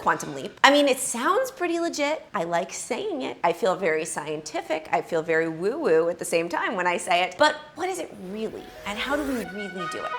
quantum leap? I mean, it sounds pretty legit. I like saying it. I feel very scientific. I feel very woo-woo at the same time when I say it. But what is it really? And how do we really do it?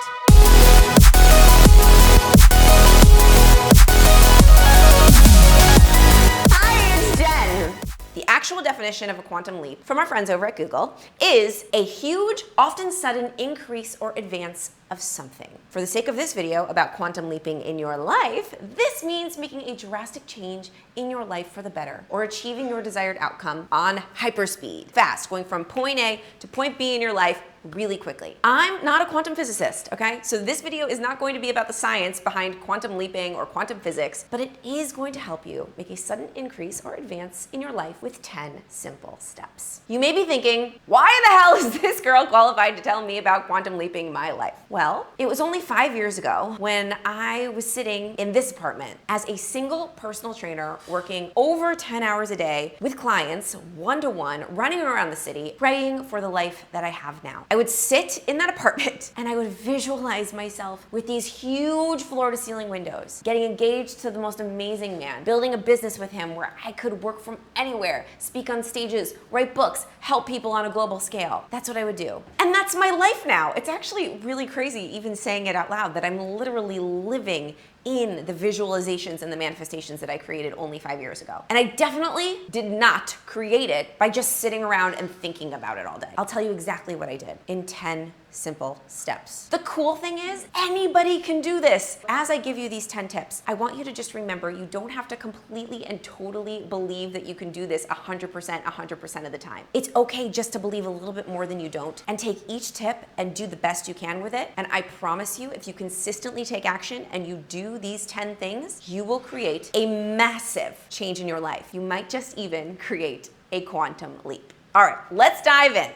The actual definition of a quantum leap from our friends over at Google is a huge, often sudden increase or advance of something. For the sake of this video about quantum leaping in your life, this means making a drastic change in your life for the better, or achieving your desired outcome on hyperspeed, fast, going from point A to point B in your life really quickly. I'm not a quantum physicist, okay? So this video is not going to be about the science behind quantum leaping or quantum physics, but it is going to help you make a sudden increase or advance in your life with 10 simple steps. You may be thinking, why the hell is this girl qualified to tell me about quantum leaping my life? Well, it was only 5 years ago when I was sitting in this apartment as a single personal trainer working over 10 hours a day with clients, one-to-one, running around the city, praying for the life that I have now. I would sit in that apartment and I would visualize myself with these huge floor-to-ceiling windows, getting engaged to the most amazing man, building a business with him where I could work from anywhere, speak on stages, write books, help people on a global scale. That's what I would do. And that's my life now. It's actually really crazy even saying it out loud that I'm literally living in the visualizations and the manifestations that I created only 5 years ago. And I definitely did not create it by just sitting around and thinking about it all day. I'll tell you exactly what I did in 10 simple steps. The cool thing is anybody can do this. As I give you these 10 tips, I want you to just remember you don't have to completely and totally believe that you can do this 100% of the time. It's okay just to believe a little bit more than you don't and take each tip and do the best you can with it. And I promise you, if you consistently take action and you do these 10 things, you will create a massive change in your life. You might just even create a quantum leap. All right, let's dive in.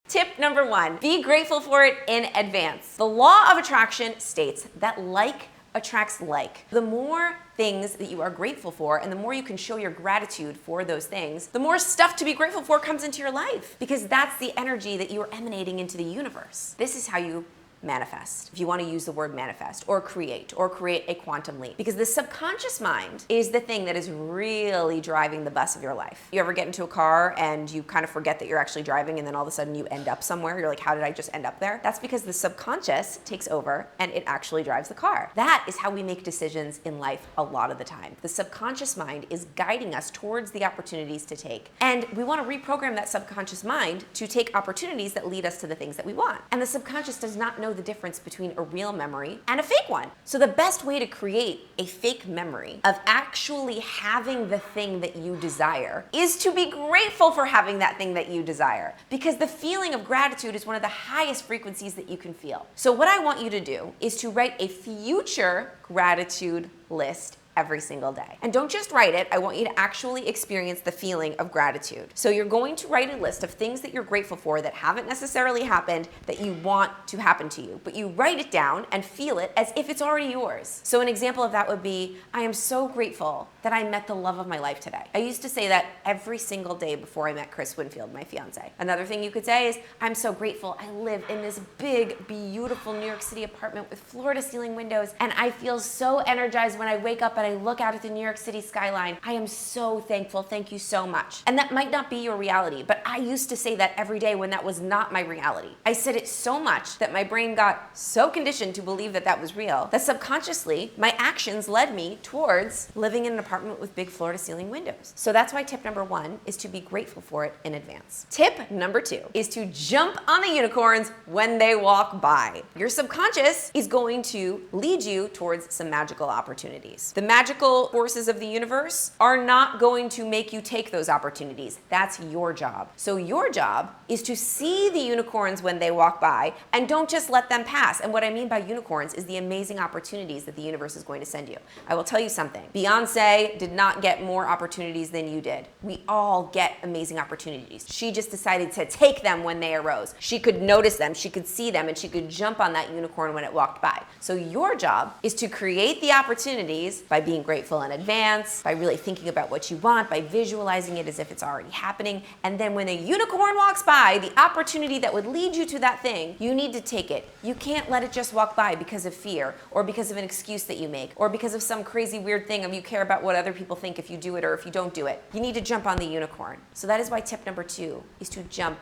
Tip number 1, be grateful for it in advance. The law of attraction states that like attracts like. The more things that you are grateful for and the more you can show your gratitude for those things, the more stuff to be grateful for comes into your life, because that's the energy that you are emanating into the universe. This is how you manifest, if you want to use the word manifest, or create a quantum leap, because the subconscious mind is the thing that is really driving the bus of your life. You ever get into a car and you kind of forget that you're actually driving and then all of a sudden you end up somewhere? You're like, how did I just end up there? That's because the subconscious takes over and it actually drives the car. That is how we make decisions in life a lot of the time. The subconscious mind is guiding us towards the opportunities to take. And we want to reprogram that subconscious mind to take opportunities that lead us to the things that we want. And the subconscious does not know the difference between a real memory and a fake one. So the best way to create a fake memory of actually having the thing that you desire is to be grateful for having that thing that you desire, because the feeling of gratitude is one of the highest frequencies that you can feel. So what I want you to do is to write a future gratitude list every single day. And don't just write it, I want you to actually experience the feeling of gratitude. So you're going to write a list of things that you're grateful for that haven't necessarily happened that you want to happen to you, but you write it down and feel it as if it's already yours. So an example of that would be, I am so grateful that I met the love of my life today. I used to say that every single day before I met Chris Winfield, my fiance. Another thing you could say is, I'm so grateful I live in this big, beautiful New York City apartment with floor-to-ceiling windows, and I feel so energized when I wake up and I look out at the New York City skyline. I am so thankful. Thank you so much. And that might not be your reality, but I used to say that every day when that was not my reality. I said it so much that my brain got so conditioned to believe that that was real that subconsciously my actions led me towards living in an apartment with big floor-to-ceiling windows. So that's why tip number 1 is to be grateful for it in advance. Tip number 2 is to jump on the unicorns when they walk by. Your subconscious is going to lead you towards some magical opportunities. The magical forces of the universe are not going to make you take those opportunities. That's your job. So your job is to see the unicorns when they walk by and don't just let them pass. And what I mean by unicorns is the amazing opportunities that the universe is going to send you. I will tell you something. Beyonce did not get more opportunities than you did. We all get amazing opportunities. She just decided to take them when they arose. She could notice them, she could see them, and she could jump on that unicorn when it walked by. So your job is to create the opportunities by by being grateful in advance, by really thinking about what you want, by visualizing it as if it's already happening. And then when a unicorn walks by, the opportunity that would lead you to that thing, you need to take it. You can't let it just walk by because of fear, or because of an excuse that you make, or because of some crazy weird thing of you care about what other people think if you do it or if you don't do it. You need to jump on the unicorn. So that is why tip number 2 is to jump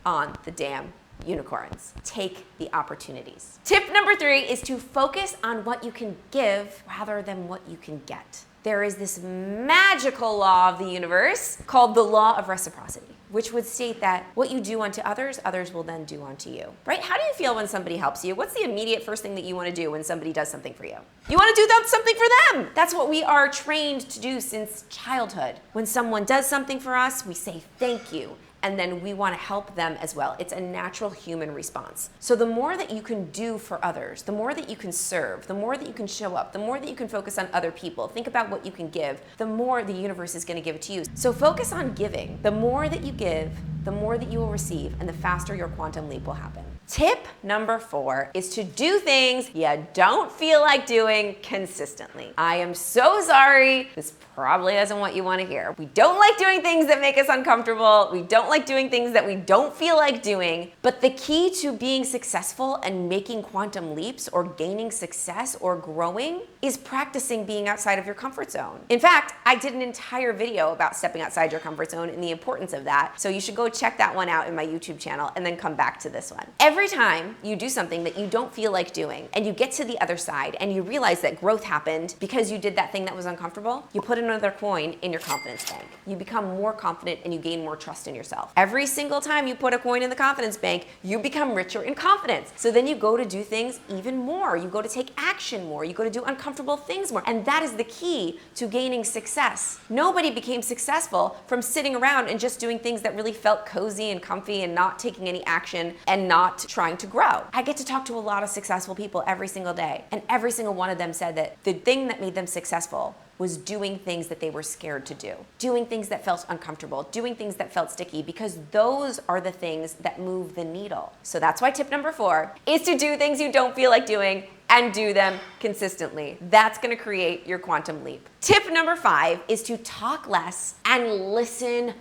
on the damn unicorns. Take the opportunities. Tip number 3 is to focus on what you can give rather than what you can get. There is this magical law of the universe called the law of reciprocity, which would state that what you do unto others, others will then do unto you, right? How do you feel when somebody helps you? What's the immediate first thing that you want to do when somebody does something for you? You want to do something for them. That's what we are trained to do since childhood. When someone does something for us, we say thank you. And then we want to help them as well. It's a natural human response. So the more that you can do for others, the more that you can serve, the more that you can show up, the more that you can focus on other people, think about what you can give, the more the universe is going to give it to you. So focus on giving. The more that you give, the more that you will receive, and the faster your quantum leap will happen. Tip number 4 is to do things you don't feel like doing consistently. I am so sorry. This probably isn't what you want to hear. We don't like doing things that make us uncomfortable. We don't like doing things that we don't feel like doing. But the key to being successful and making quantum leaps or gaining success or growing is practicing being outside of your comfort zone. In fact, I did an entire video about stepping outside your comfort zone and the importance of that. So you should go check that one out in my YouTube channel and then come back to this one. Every time you do something that you don't feel like doing and you get to the other side and you realize that growth happened because you did that thing that was uncomfortable, you put another coin in your confidence bank. You become more confident and you gain more trust in yourself. Every single time you put a coin in the confidence bank, you become richer in confidence. So then you go to do things even more. You go to take action more. You go to do uncomfortable things more. And that is the key to gaining success. Nobody became successful from sitting around and just doing things that really felt cozy and comfy and not taking any action and not trying to grow. I get to talk to a lot of successful people every single day, and every single one of them said that the thing that made them successful was doing things that they were scared to do, doing things that felt uncomfortable, doing things that felt sticky, because those are the things that move the needle. So that's why tip number 4 is to do things you don't feel like doing and do them consistently. That's gonna create your quantum leap. Tip number 5 is to talk less and listen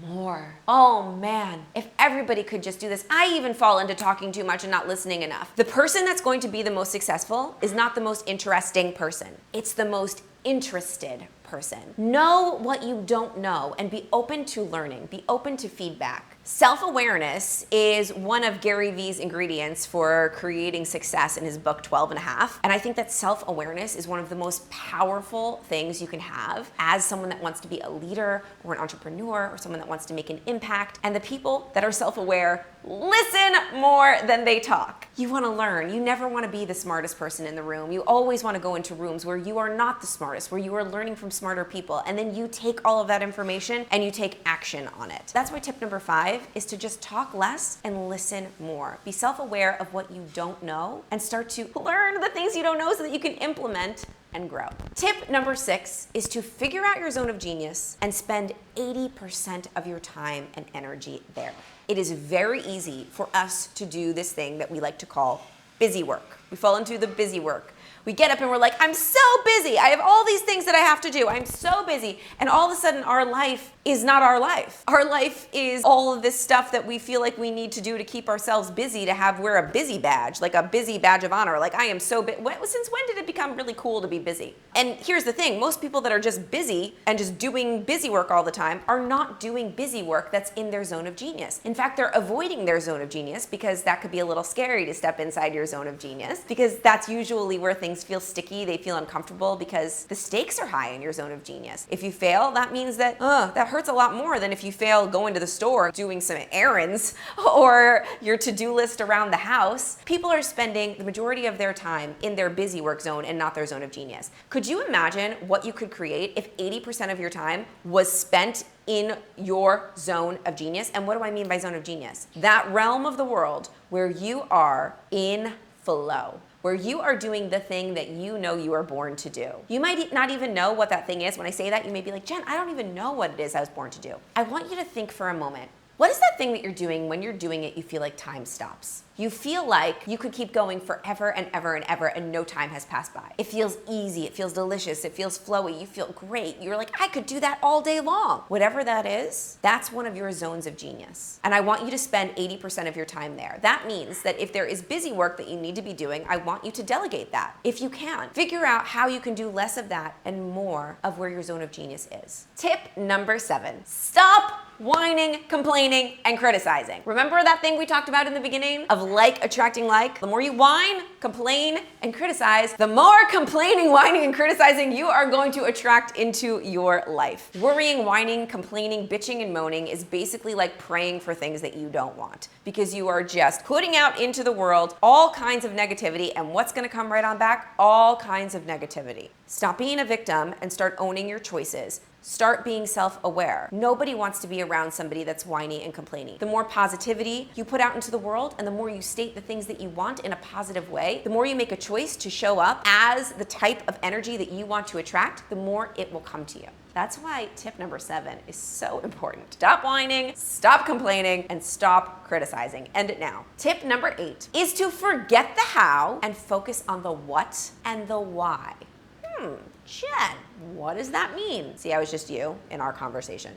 more. Oh man, if everybody could just do this. I even fall into talking too much and not listening enough. The person that's going to be the most successful is not the most interesting person. It's the most interested person. Know what you don't know and be open to learning, be open to feedback. Self-awareness is one of Gary Vee's ingredients for creating success in his book 12 and a half. And I think that self-awareness is one of the most powerful things you can have as someone that wants to be a leader or an entrepreneur or someone that wants to make an impact. And the people that are self-aware listen more than they talk. You want to learn. You never want to be the smartest person in the room. You always want to go into rooms where you are not the smartest, where you are learning from smarter people. And then you take all of that information and you take action on it. That's why tip number 5 is to just talk less and listen more. Be self-aware of what you don't know and start to learn the things you don't know so that you can implement and grow. Tip number 6 is to figure out your zone of genius and spend 80% of your time and energy there. It is very easy for us to do this thing that we like to call busy work. We fall into the busy work. We get up and we're like, I'm so busy. I have all these things that I have to do. I'm so busy. And all of a sudden our life is not our life. Our life is all of this stuff that we feel like we need to do to keep ourselves busy, to wear a busy badge, like a busy badge of honor. Like I am so busy. Since when did it become really cool to be busy? And here's the thing, most people that are just busy and just doing busy work all the time are not doing busy work that's in their zone of genius. In fact, they're avoiding their zone of genius because that could be a little scary to step inside your zone of genius, because that's usually where things feel sticky, they feel uncomfortable because the stakes are high in your zone of genius. If you fail, that means that that hurts a lot more than if you fail going to the store, doing some errands, or your to-do list around the house. People are spending the majority of their time in their busy work zone and not their zone of genius. Could you imagine what you could create if 80% of your time was spent in your zone of genius? And what do I mean by zone of genius? That realm of the world where you are in flow, where you are doing the thing that you know you are born to do. You might not even know what that thing is. When I say that, you may be like, Jen, I don't even know what it is I was born to do. I want you to think for a moment. What is that thing that you're doing when you're doing it, you feel like time stops? You feel like you could keep going forever and ever and ever and no time has passed by. It feels easy, it feels delicious, it feels flowy, you feel great. You're like, I could do that all day long. Whatever that is, that's one of your zones of genius. And I want you to spend 80% of your time there. That means that if there is busy work that you need to be doing, I want you to delegate that. If you can, figure out how you can do less of that and more of where your zone of genius is. Tip number 7, stop whining, complaining, and criticizing. Remember that thing we talked about in the beginning of like attracting like? The more you whine, complain, and criticize, the more complaining, whining, and criticizing you are going to attract into your life. Worrying, whining, complaining, bitching, and moaning is basically like praying for things that you don't want, because you are just putting out into the world all kinds of negativity, and what's gonna come right on back? All kinds of negativity. Stop being a victim and start owning your choices. Start being self-aware. Nobody wants to be around somebody that's whiny and complaining. The more positivity you put out into the world and the more you state the things that you want in a positive way, the more you make a choice to show up as the type of energy that you want to attract, the more it will come to you. That's why tip number 7 is so important. Stop whining, stop complaining, and stop criticizing. End it now. Tip number 8 is to forget the how and focus on the what and the why. Jen, what does that mean? See, I was just you in our conversation.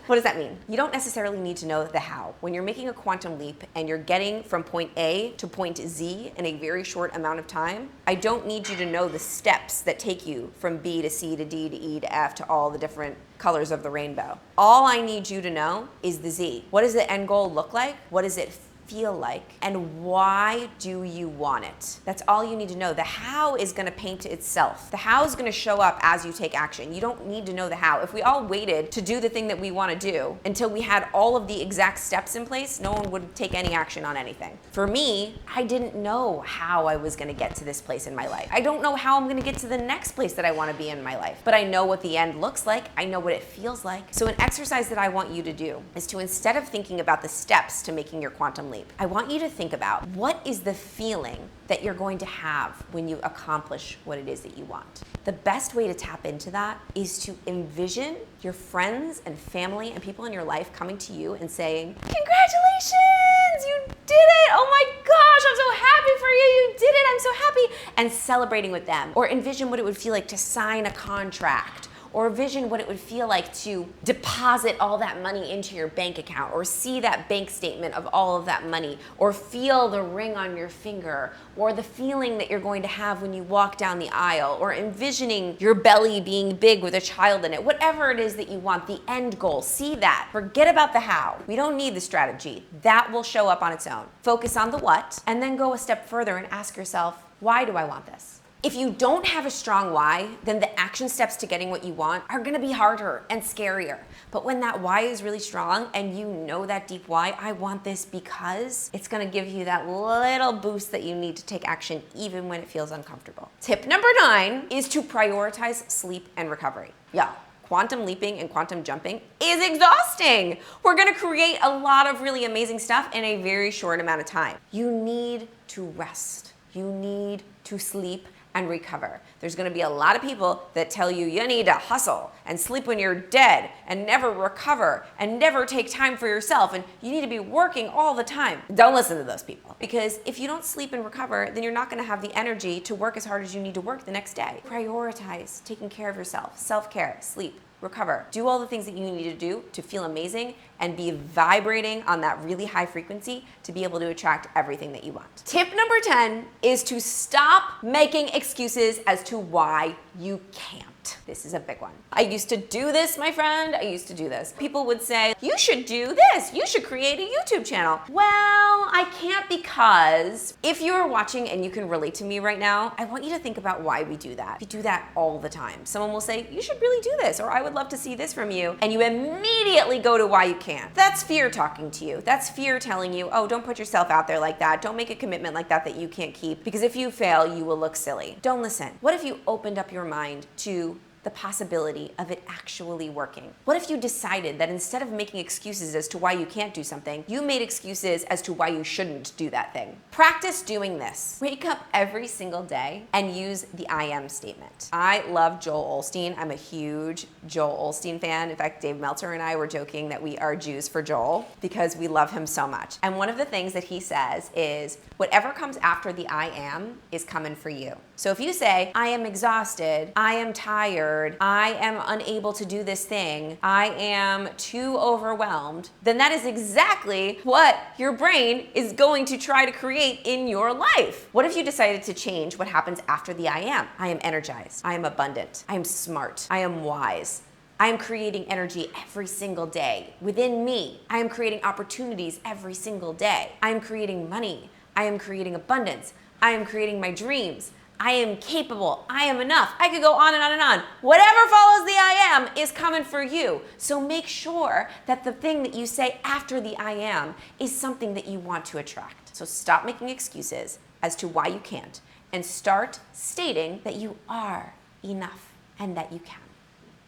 What does that mean? You don't necessarily need to know the how. When you're making a quantum leap and you're getting from point A to point Z in a very short amount of time, I don't need you to know the steps that take you from B to C to D to E to F to all the different colors of the rainbow. All I need you to know is the Z. What does the end goal look like? What does it feel like? And why do you want it? That's all you need to know. The how is gonna paint itself. The how is gonna show up as you take action. You don't need to know the how. If we all waited to do the thing that we wanna do until we had all of the exact steps in place, no one would take any action on anything. For me, I didn't know how I was gonna get to this place in my life. I don't know how I'm gonna get to the next place that I wanna be in my life, but I know what the end looks like. I know what it feels like. So an exercise that I want you to do is to, instead of thinking about the steps to making your quantum leap, I want you to think about what is the feeling that you're going to have when you accomplish what it is that you want. The best way to tap into that is to envision your friends and family and people in your life coming to you and saying, congratulations, you did it. Oh my gosh, I'm so happy for you. You did it. I'm so happy. And celebrating with them. Or envision what it would feel like to sign a contract, or envision what it would feel like to deposit all that money into your bank account, or see that bank statement of all of that money, or feel the ring on your finger, or the feeling that you're going to have when you walk down the aisle, or envisioning your belly being big with a child in it. Whatever it is that you want, the end goal, see that. Forget about the how. We don't need the strategy. That will show up on its own. Focus on the what, and then go a step further and ask yourself, why do I want this? If you don't have a strong why, then the action steps to getting what you want are gonna be harder and scarier. But when that why is really strong and you know that deep why, I want this because, it's gonna give you that little boost that you need to take action even when it feels uncomfortable. Tip number 9 is to prioritize sleep and recovery. Yeah. Quantum leaping and quantum jumping is exhausting. We're gonna create a lot of really amazing stuff in a very short amount of time. You need to rest. You need to sleep and recover. There's gonna be a lot of people that tell you you need to hustle and sleep when you're dead and never recover and never take time for yourself and you need to be working all the time. Don't listen to those people, because if you don't sleep and recover, then you're not gonna have the energy to work as hard as you need to work the next day. Prioritize taking care of yourself, self-care, sleep, recover. Do all the things that you need to do to feel amazing and be vibrating on that really high frequency to be able to attract everything that you want. Tip number 10 is to stop making excuses as to why you can't. This is a big one. I used to do this, my friend. I used to do this. People would say, you should do this. You should create a YouTube channel. Well, I can't, because if you're watching and you can relate to me right now, I want you to think about why we do that. We do that all the time. Someone will say, you should really do this, or I would love to see this from you. And you immediately go to why you can't. That's fear talking to you. That's fear telling you, oh, don't put yourself out there like that. Don't make a commitment like that you can't keep, because if you fail, you will look silly. Don't listen. What if you opened up your mind to the possibility of it actually working? What if you decided that instead of making excuses as to why you can't do something, you made excuses as to why you shouldn't do that thing? Practice doing this. Wake up every single day and use the I am statement. I love Joel Osteen. I'm a huge Joel Osteen fan. In fact, Dave Meltzer and I were joking that we are Jews for Joel because we love him so much. And one of the things that he says is, whatever comes after the I am is coming for you. So if you say, I am exhausted, I am tired, I am unable to do this thing, I am too overwhelmed, then that is exactly what your brain is going to try to create in your life. What if you decided to change what happens after the I am? I am energized, I am abundant, I am smart, I am wise. I am creating energy every single day within me. I am creating opportunities every single day. I am creating money. I am creating abundance. I am creating my dreams. I am capable. I am enough. I could go on and on and on. Whatever follows the I am is coming for you. So make sure that the thing that you say after the I am is something that you want to attract. So stop making excuses as to why you can't and start stating that you are enough and that you can.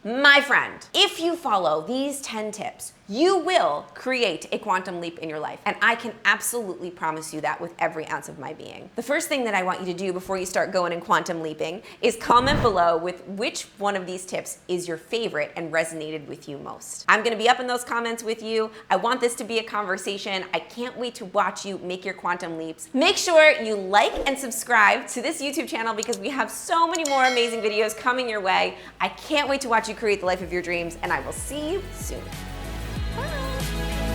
My friend, if you follow these 10 tips, you will create a quantum leap in your life. And I can absolutely promise you that with every ounce of my being. The first thing that I want you to do before you start going and quantum leaping is comment below with which one of these tips is your favorite and resonated with you most. I'm gonna be up in those comments with you. I want this to be a conversation. I can't wait to watch you make your quantum leaps. Make sure you like and subscribe to this YouTube channel because we have so many more amazing videos coming your way. I can't wait to watch you create the life of your dreams, and I will see you soon. Bye.